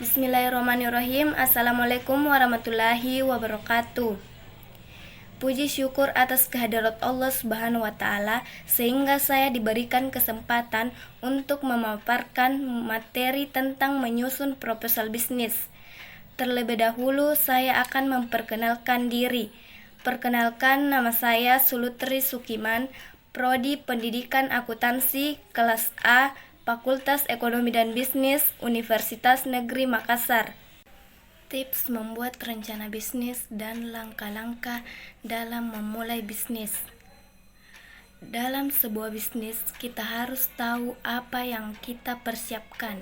Bismillahirrahmanirrahim. Assalamualaikum warahmatullahi wabarakatuh. Puji syukur atas kehadirat Allah Subhanahu wa Ta'ala, sehingga saya diberikan kesempatan untuk memaparkan materi tentang menyusun proposal bisnis. Terlebih dahulu, saya akan memperkenalkan diri. Perkenalkan, nama saya Sulutri Sukiman, Prodi Pendidikan Akuntansi kelas A, Fakultas Ekonomi dan Bisnis, Universitas Negeri Makassar. Tips membuat rencana bisnis dan langkah-langkah dalam memulai bisnis. Dalam sebuah bisnis, kita harus tahu apa yang kita persiapkan,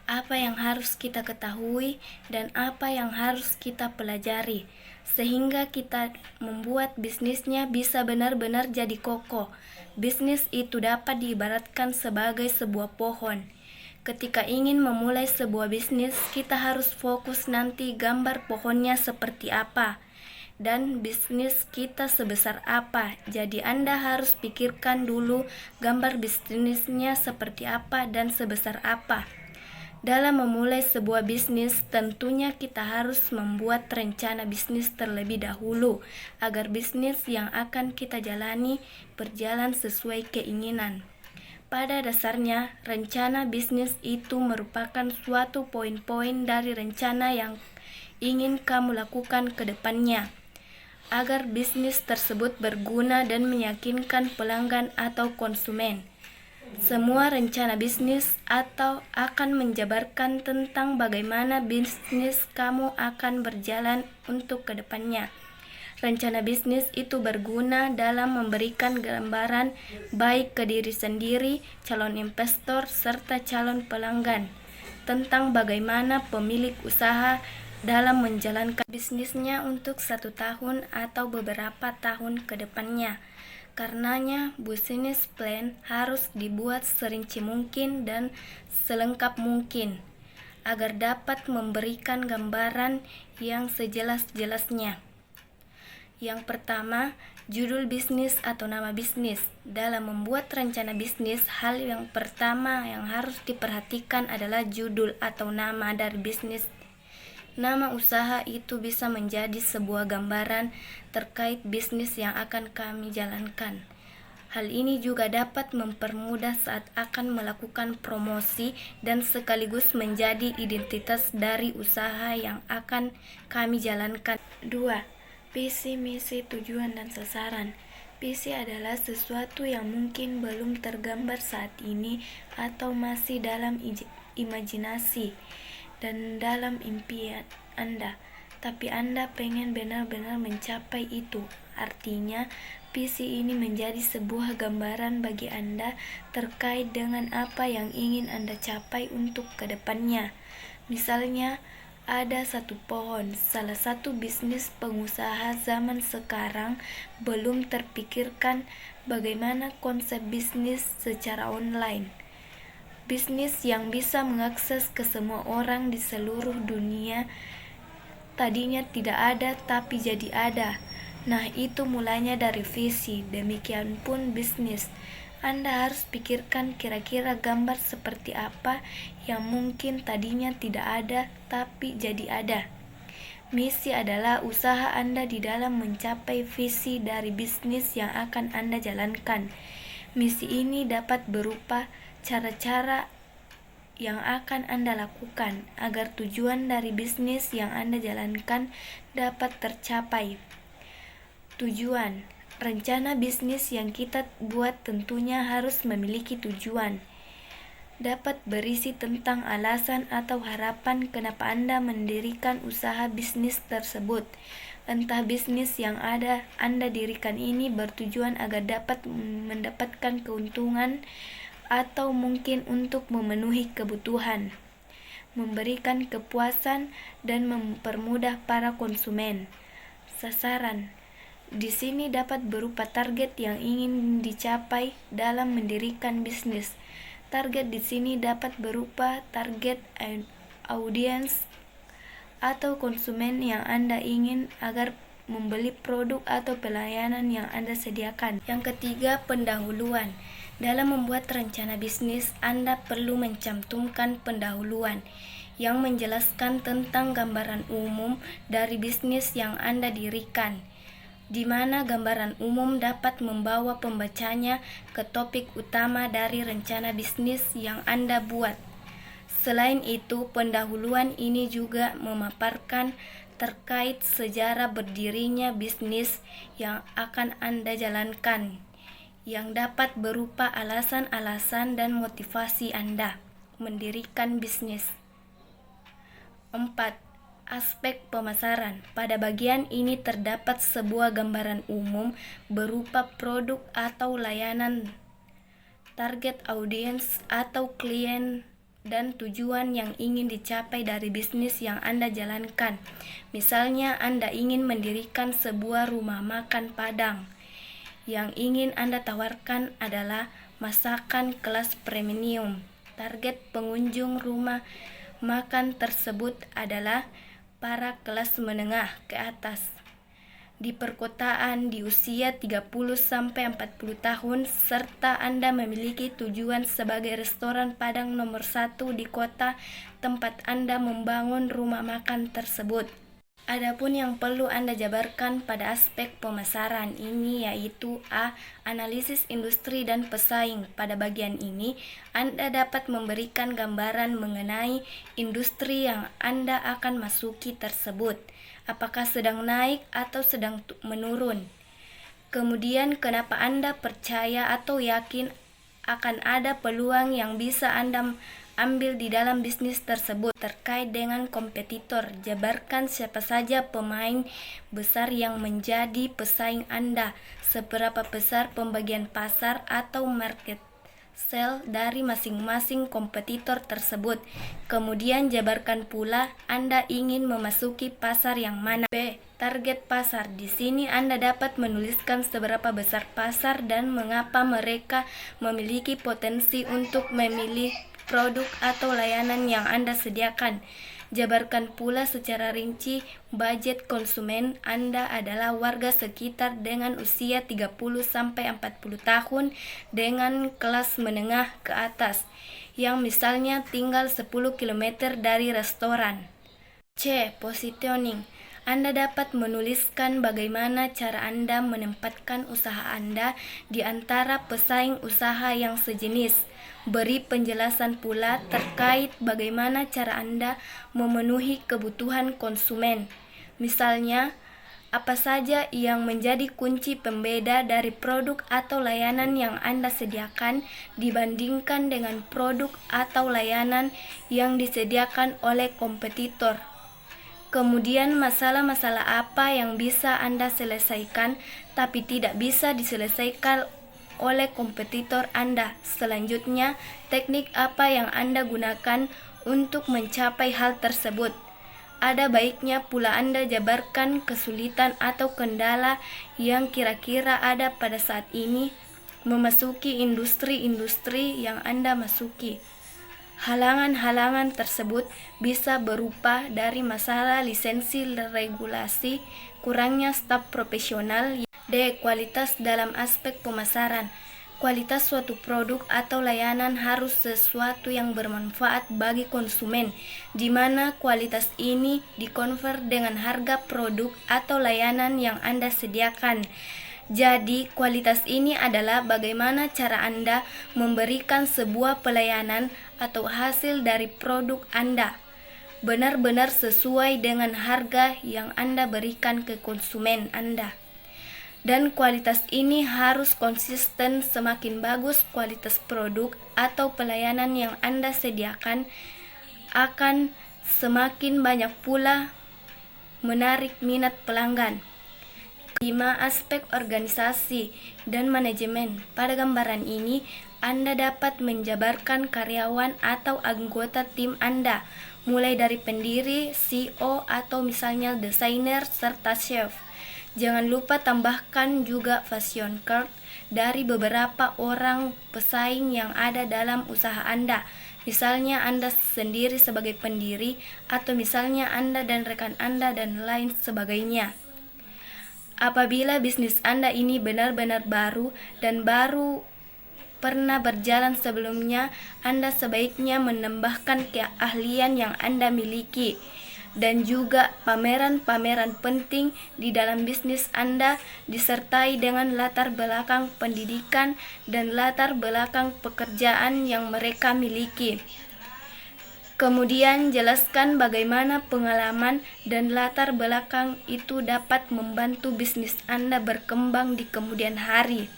apa yang harus kita ketahui, dan apa yang harus kita pelajari, sehingga kita membuat bisnisnya bisa benar-benar jadi kokoh. Bisnis itu dapat diibaratkan sebagai sebuah pohon. Ketika ingin memulai sebuah bisnis, kita harus fokus nanti gambar pohonnya seperti apa dan bisnis kita sebesar apa. Jadi Anda harus pikirkan dulu gambar bisnisnya seperti apa dan sebesar apa. Dalam memulai sebuah bisnis, tentunya kita harus membuat rencana bisnis terlebih dahulu agar bisnis yang akan kita jalani berjalan sesuai keinginan. Pada dasarnya, rencana bisnis itu merupakan suatu poin-poin dari rencana yang ingin kamu lakukan ke depannya, agar bisnis tersebut berguna dan meyakinkan pelanggan atau konsumen. Semua rencana bisnis atau akan menjabarkan tentang bagaimana bisnis kamu akan berjalan untuk kedepannya. Rencana bisnis itu berguna dalam memberikan gambaran baik ke diri sendiri, calon investor, serta calon pelanggan tentang bagaimana pemilik usaha dalam menjalankan bisnisnya untuk 1 tahun atau beberapa tahun ke depannya. Karenanya, business plan harus dibuat serinci mungkin dan selengkap mungkin agar dapat memberikan gambaran yang sejelas-jelasnya. Yang pertama, judul bisnis atau nama bisnis. Dalam membuat rencana bisnis, hal yang pertama yang harus diperhatikan adalah judul atau nama dari bisnis. Nama usaha itu bisa menjadi sebuah gambaran terkait bisnis yang akan kami jalankan. Hal ini juga dapat mempermudah saat akan melakukan promosi dan sekaligus menjadi identitas dari usaha yang akan kami jalankan. 2. Visi, misi, tujuan, dan sasaran. Visi adalah sesuatu yang mungkin belum tergambar saat ini atau masih dalam imajinasi dan dalam impian Anda, tapi Anda pengen benar-benar mencapai itu. Artinya, visi ini menjadi sebuah gambaran bagi Anda terkait dengan apa yang ingin Anda capai untuk kedepannya. Misalnya, ada satu pohon. Salah satu bisnis pengusaha zaman sekarang belum terpikirkan bagaimana konsep bisnis secara online. Bisnis yang bisa mengakses ke semua orang di seluruh dunia. Tadinya tidak ada tapi jadi ada. Nah, itu mulanya dari visi. Demikian pun bisnis. Anda harus pikirkan kira-kira gambar seperti apa yang mungkin tadinya tidak ada tapi jadi ada. Misi adalah usaha Anda di dalam mencapai visi dari bisnis yang akan Anda jalankan. Misi ini dapat berupa cara-cara yang akan Anda lakukan agar tujuan dari bisnis yang Anda jalankan dapat tercapai. Tujuan. Rencana bisnis yang kita buat tentunya harus memiliki tujuan. Dapat berisi tentang alasan atau harapan kenapa Anda mendirikan usaha bisnis tersebut. Entah bisnis yang Anda dirikan ini bertujuan agar dapat mendapatkan keuntungan atau mungkin untuk memenuhi kebutuhan, memberikan kepuasan, dan mempermudah para konsumen. Sasaran. Di sini dapat berupa target yang ingin dicapai dalam mendirikan bisnis. Target di sini dapat berupa target audiens atau konsumen yang Anda ingin agar membeli produk atau pelayanan yang Anda sediakan. Yang ketiga, pendahuluan. Dalam membuat rencana bisnis, Anda perlu mencantumkan pendahuluan. yang menjelaskan tentang gambaran umum dari bisnis yang Anda dirikan, di mana gambaran umum dapat membawa pembacanya ke topik utama dari rencana bisnis yang Anda buat. Selain itu, pendahuluan ini juga memaparkan terkait sejarah berdirinya bisnis yang akan Anda jalankan, yang dapat berupa alasan-alasan dan motivasi Anda mendirikan bisnis. 4. Aspek pemasaran. Pada bagian ini terdapat sebuah gambaran umum berupa produk atau layanan, target audience atau klien, dan tujuan yang ingin dicapai dari bisnis yang Anda jalankan. Misalnya, Anda ingin mendirikan sebuah rumah makan Padang. Yang ingin Anda tawarkan adalah masakan kelas premium. Target pengunjung rumah makan tersebut adalah para kelas menengah ke atas di perkotaan di usia 30-40 tahun, serta Anda memiliki tujuan sebagai restoran Padang nomor 1 di kota tempat Anda membangun rumah makan tersebut. Adapun yang perlu Anda jabarkan pada aspek pemasaran ini yaitu A. Analisis industri dan pesaing. Pada bagian ini, Anda dapat memberikan gambaran mengenai industri yang Anda akan masuki tersebut, apakah sedang naik atau sedang menurun. Kemudian, kenapa Anda percaya atau yakin akan ada peluang yang bisa Anda ambil di dalam bisnis tersebut. Terkait dengan kompetitor, jabarkan siapa saja pemain besar yang menjadi pesaing Anda, seberapa besar pembagian pasar atau market share dari masing-masing kompetitor tersebut. Kemudian jabarkan pula Anda ingin memasuki pasar yang mana. B. Target pasar. Di sini Anda dapat menuliskan seberapa besar pasar dan mengapa mereka memiliki potensi untuk memilih produk atau layanan yang Anda sediakan. Jabarkan pula secara rinci budget konsumen Anda adalah warga sekitar dengan usia 30-40 tahun dengan kelas menengah ke atas, yang misalnya tinggal 10 km dari restoran. C. Positioning. Anda dapat menuliskan bagaimana cara Anda menempatkan usaha Anda di antara pesaing usaha yang sejenis. Beri penjelasan pula terkait bagaimana cara Anda memenuhi kebutuhan konsumen. Misalnya, apa saja yang menjadi kunci pembeda dari produk atau layanan yang Anda sediakan dibandingkan dengan produk atau layanan yang disediakan oleh kompetitor. Kemudian, masalah-masalah apa yang bisa Anda selesaikan tapi tidak bisa diselesaikan oleh kompetitor Anda. Selanjutnya, teknik apa yang Anda gunakan untuk mencapai hal tersebut. Ada baiknya pula Anda jabarkan kesulitan atau kendala yang kira-kira ada pada saat ini memasuki industri-industri yang Anda masuki. Halangan-halangan tersebut bisa berupa dari masalah lisensi regulasi, kurangnya staf profesional. D. Kualitas dalam aspek pemasaran. Kualitas suatu produk atau layanan harus sesuatu yang bermanfaat bagi konsumen, di mana kualitas ini dikonvert dengan harga produk atau layanan yang Anda sediakan. Jadi, kualitas ini adalah bagaimana cara Anda memberikan sebuah pelayanan atau hasil dari produk Anda benar-benar sesuai dengan harga yang Anda berikan ke konsumen Anda. Dan kualitas ini harus konsisten. Semakin bagus kualitas produk atau pelayanan yang Anda sediakan, akan semakin banyak pula menarik minat pelanggan. 5. Aspek organisasi dan manajemen. Pada gambaran ini, Anda dapat menjabarkan karyawan atau anggota tim Anda, mulai dari pendiri, CEO, atau misalnya desainer, serta chef. Jangan lupa tambahkan juga fashion card dari beberapa orang pesaing yang ada dalam usaha Anda. Misalnya Anda sendiri sebagai pendiri, atau misalnya Anda dan rekan Anda dan lain sebagainya. Apabila bisnis Anda ini benar-benar baru dan baru pernah berjalan sebelumnya, Anda sebaiknya menambahkan keahlian yang Anda miliki. Dan juga pameran-pameran penting di dalam bisnis Anda disertai dengan latar belakang pendidikan dan latar belakang pekerjaan yang mereka miliki. Kemudian jelaskan bagaimana pengalaman dan latar belakang itu dapat membantu bisnis Anda berkembang di kemudian hari.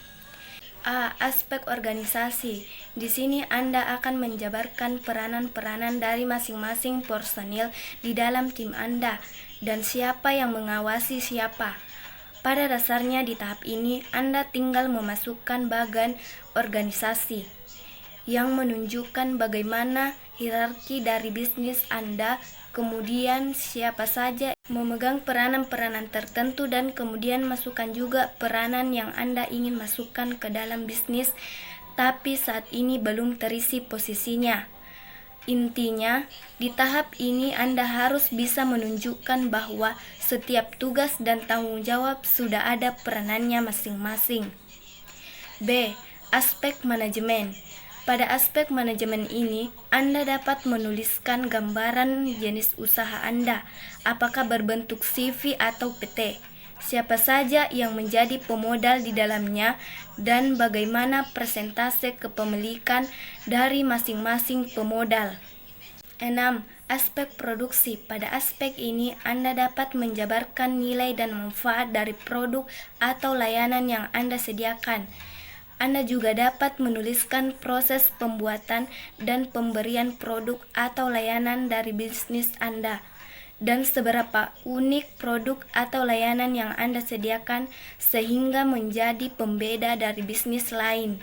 Aspek organisasi. Di sini Anda akan menjabarkan peranan-peranan dari masing-masing personil di dalam tim Anda dan siapa yang mengawasi siapa. Pada dasarnya di tahap ini Anda tinggal memasukkan bagan organisasi yang menunjukkan bagaimana hierarki dari bisnis Anda, kemudian siapa saja memegang peranan-peranan tertentu, dan kemudian masukkan juga peranan yang Anda ingin masukkan ke dalam bisnis, tapi saat ini belum terisi posisinya. Intinya, di tahap ini Anda harus bisa menunjukkan bahwa setiap tugas dan tanggung jawab sudah ada peranannya masing-masing. B. Aspek manajemen. Pada aspek manajemen ini, Anda dapat menuliskan gambaran jenis usaha Anda, apakah berbentuk CV atau PT, siapa saja yang menjadi pemodal di dalamnya, dan bagaimana persentase kepemilikan dari masing-masing pemodal. 6. Aspek produksi. Pada aspek ini, Anda dapat menjabarkan nilai dan manfaat dari produk atau layanan yang Anda sediakan. Anda juga dapat menuliskan proses pembuatan dan pemberian produk atau layanan dari bisnis Anda, dan seberapa unik produk atau layanan yang Anda sediakan sehingga menjadi pembeda dari bisnis lain.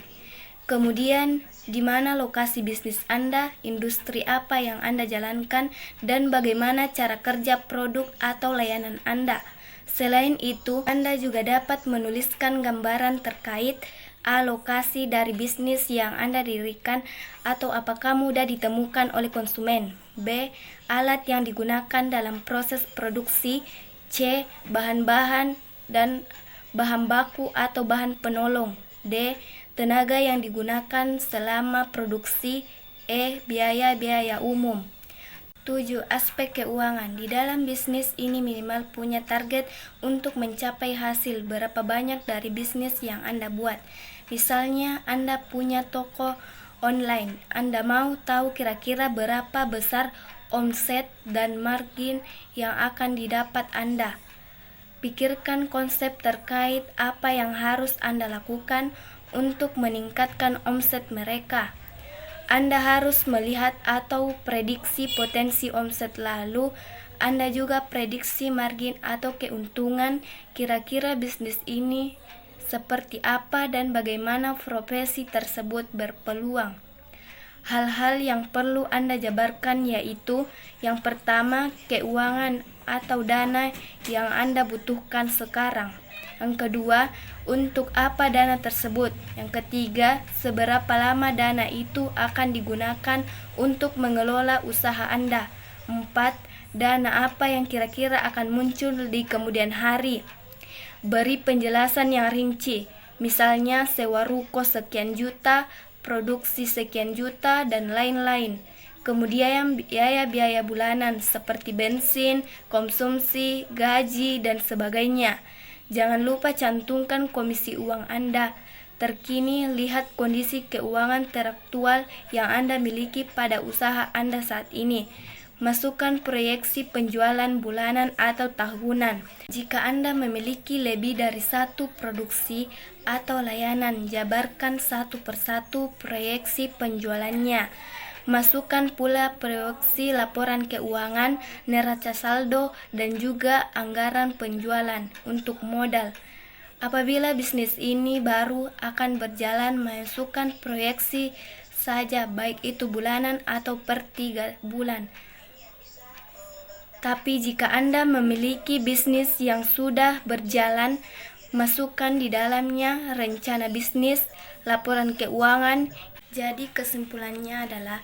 Kemudian, di mana lokasi bisnis Anda, industri apa yang Anda jalankan, dan bagaimana cara kerja produk atau layanan Anda. Selain itu, Anda juga dapat menuliskan gambaran terkait lokasi dari bisnis yang Anda dirikan atau apakah mudah ditemukan oleh konsumen. B. Alat yang digunakan dalam proses produksi. C. Bahan-bahan dan bahan baku atau bahan penolong. D. Tenaga yang digunakan selama produksi. E. Biaya-biaya umum. 7. Aspek keuangan. Di dalam bisnis ini minimal punya target untuk mencapai hasil berapa banyak dari bisnis yang Anda buat. Misalnya Anda punya toko online, Anda mau tahu kira-kira berapa besar omset dan margin yang akan didapat Anda. Pikirkan konsep terkait apa yang harus Anda lakukan untuk meningkatkan omset mereka. Anda harus melihat atau prediksi potensi omset, lalu Anda juga prediksi margin atau keuntungan. Kira-kira bisnis ini seperti apa dan bagaimana profesi tersebut berpeluang. Hal-hal yang perlu Anda jabarkan yaitu: yang pertama, keuangan atau dana yang Anda butuhkan sekarang. Yang kedua, untuk apa dana tersebut. Yang ketiga, seberapa lama dana itu akan digunakan untuk mengelola usaha Anda. 4. Dana apa yang kira-kira akan muncul di kemudian hari. Beri penjelasan yang rinci, misalnya sewa ruko sekian juta, produksi sekian juta, dan lain-lain. Kemudian biaya-biaya bulanan seperti bensin, konsumsi, gaji, dan sebagainya. Jangan lupa cantumkan komisi uang Anda. Terkini, lihat kondisi keuangan teraktual yang Anda miliki pada usaha Anda saat ini. Masukkan proyeksi penjualan bulanan atau tahunan. Jika Anda memiliki lebih dari satu produksi atau layanan, jabarkan satu persatu proyeksi penjualannya. Masukkan pula proyeksi laporan keuangan, neraca saldo, dan juga anggaran penjualan untuk modal. Apabila bisnis ini baru akan berjalan, masukkan proyeksi saja, baik itu bulanan atau per 3 bulan. Tapi jika Anda memiliki bisnis yang sudah berjalan, masukkan di dalamnya rencana bisnis, laporan keuangan. Jadi kesimpulannya adalah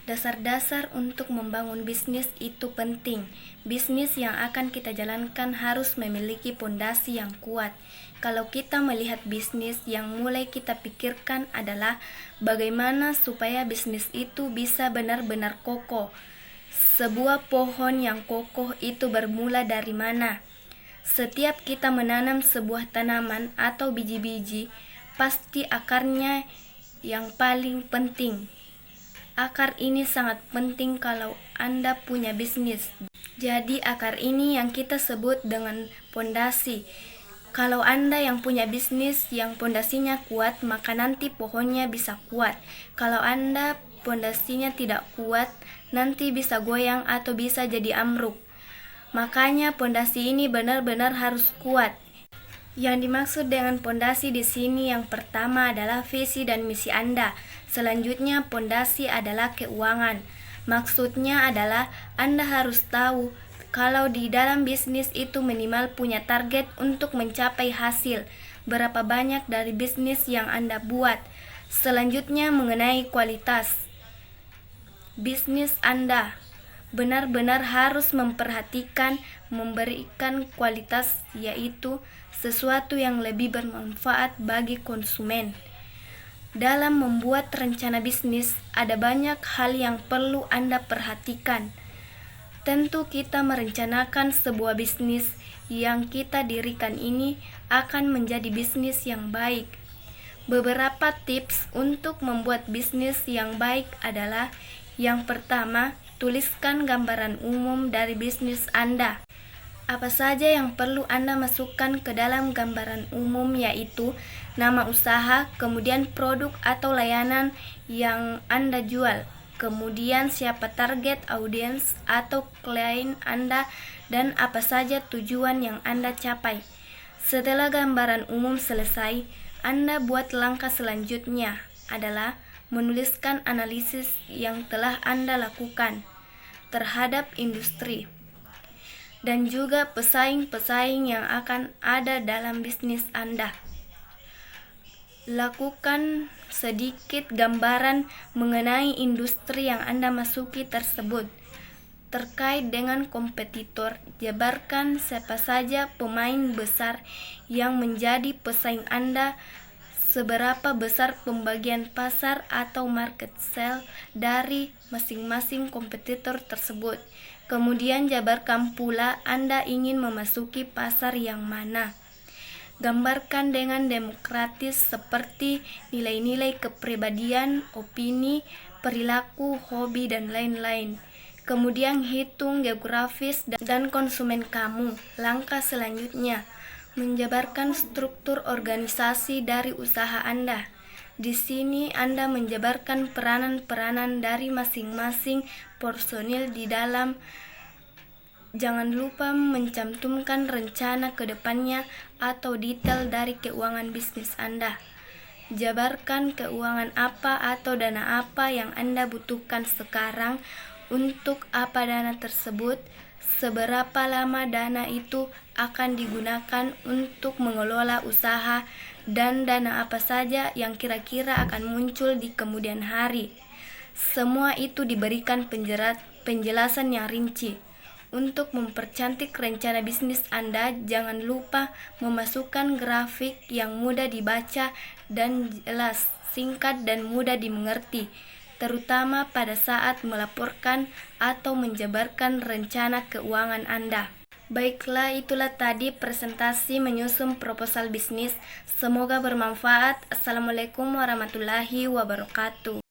Dasar-dasar untuk membangun bisnis itu penting. Bisnis yang akan kita jalankan harus memiliki pondasi yang kuat. Kalau kita melihat bisnis, yang mulai kita pikirkan adalah bagaimana supaya bisnis itu bisa benar-benar kokoh. Sebuah pohon yang kokoh itu bermula dari mana? Setiap kita menanam sebuah tanaman atau biji-biji, pasti akarnya yang paling penting. Akar ini sangat penting kalau Anda punya bisnis. Jadi akar ini yang kita sebut dengan pondasi. Kalau Anda yang punya bisnis yang pondasinya kuat, maka nanti pohonnya bisa kuat. Kalau Anda pondasinya tidak kuat, nanti bisa goyang atau bisa jadi amruk. Makanya pondasi ini benar-benar harus kuat. Yang dimaksud dengan pondasi di sini yang pertama adalah visi dan misi Anda. Selanjutnya pondasi adalah keuangan. Maksudnya adalah Anda harus tahu kalau di dalam bisnis itu minimal punya target untuk mencapai hasil. Berapa banyak dari bisnis yang Anda buat. Selanjutnya mengenai kualitas bisnis Anda. Benar-benar harus memperhatikan memberikan kualitas, yaitu sesuatu yang lebih bermanfaat bagi konsumen. Dalam membuat rencana bisnis, ada banyak hal yang perlu Anda perhatikan. Tentu kita merencanakan sebuah bisnis yang kita dirikan ini akan menjadi bisnis yang baik. Beberapa tips untuk membuat bisnis yang baik adalah: yang pertama, tuliskan gambaran umum dari bisnis Anda. Apa saja yang perlu Anda masukkan ke dalam gambaran umum, yaitu nama usaha, kemudian produk atau layanan yang Anda jual, kemudian siapa target audiens atau klien Anda, dan apa saja tujuan yang Anda capai. Setelah gambaran umum selesai, Anda buat langkah selanjutnya adalah menuliskan analisis yang telah Anda lakukan terhadap industri dan juga pesaing-pesaing yang akan ada dalam bisnis Anda. Lakukan sedikit gambaran mengenai industri yang Anda masuki tersebut. Terkait dengan kompetitor, jabarkan siapa saja pemain besar yang menjadi pesaing Anda, seberapa besar pembagian pasar atau market share dari masing-masing kompetitor tersebut. Kemudian jabarkan pula Anda ingin memasuki pasar yang mana. Gambarkan dengan demokratis seperti nilai-nilai kepribadian, opini, perilaku, hobi, dan lain-lain. Kemudian hitung geografis dan konsumen kamu. Langkah selanjutnya, menjabarkan struktur organisasi dari usaha Anda. Di sini Anda menjabarkan peranan-peranan dari masing-masing personil di dalam. Jangan lupa mencantumkan rencana ke depannya atau detail dari keuangan bisnis Anda. Jabarkan keuangan apa atau dana apa yang Anda butuhkan sekarang, untuk apa dana tersebut, seberapa lama dana itu akan digunakan untuk mengelola usaha, dan dana apa saja yang kira-kira akan muncul di kemudian hari. Semua itu diberikan penjelasan yang rinci. Untuk mempercantik rencana bisnis Anda, jangan lupa memasukkan grafik yang mudah dibaca dan jelas, singkat dan mudah dimengerti, terutama pada saat melaporkan atau menjabarkan rencana keuangan Anda. Baiklah, itulah tadi presentasi menyusun proposal bisnis. Semoga bermanfaat. Assalamualaikum warahmatullahi wabarakatuh.